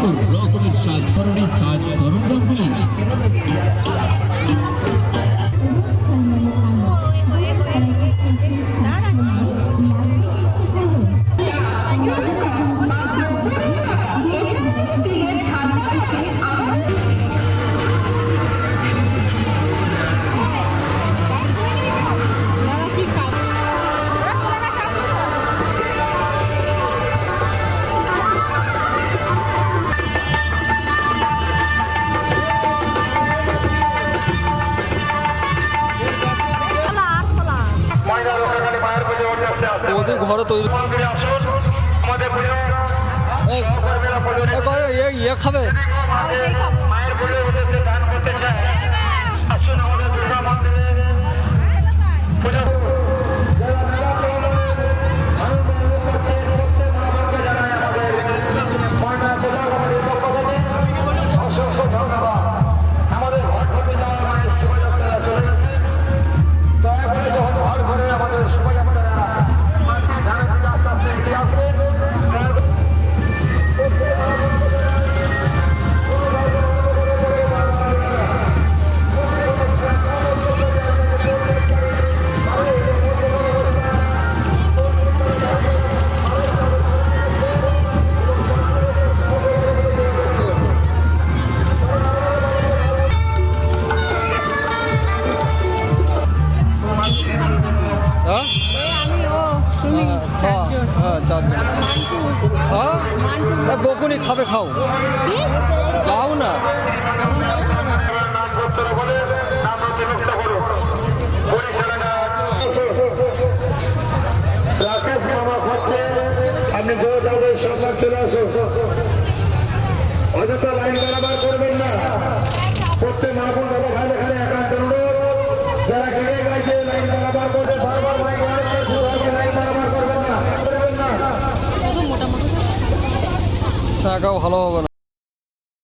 রকমের সাজ ধরনের সাজ সরঞ্জামগুলি ওদের ঘরে তৈরি ইয়ে খাবে মায়ের পুজোর উদ্দেশ্যে দান করতে চায় আসুন আমাদের দুর্গা মন্দিরে পুজো আমাদের ঘর থেকে যাওয়া মায়ের শোভাযাত্রা চলে গেছে দয়া করে যখন ঘর ঘরে আমাদের শোভাযাত্রা মাকে ধানের দিকে আস্তে আস্তে এগিয়ে আসবে বকুনি খাবে খাও যাও না রাকেশ মামা খাচ্ছে আপনি গৌরবের সম্মান চলে আসুন অযথা লাইন বরাবর করবেন না প্রত্যেক মা বোন বাবা খালে খালে একান্ত অনুরোধ যারা গেড়ে গাইছে লাইন বরাবর করবে বারবার লাইন বরাবর করবেন না শাখাও ভালো হবে না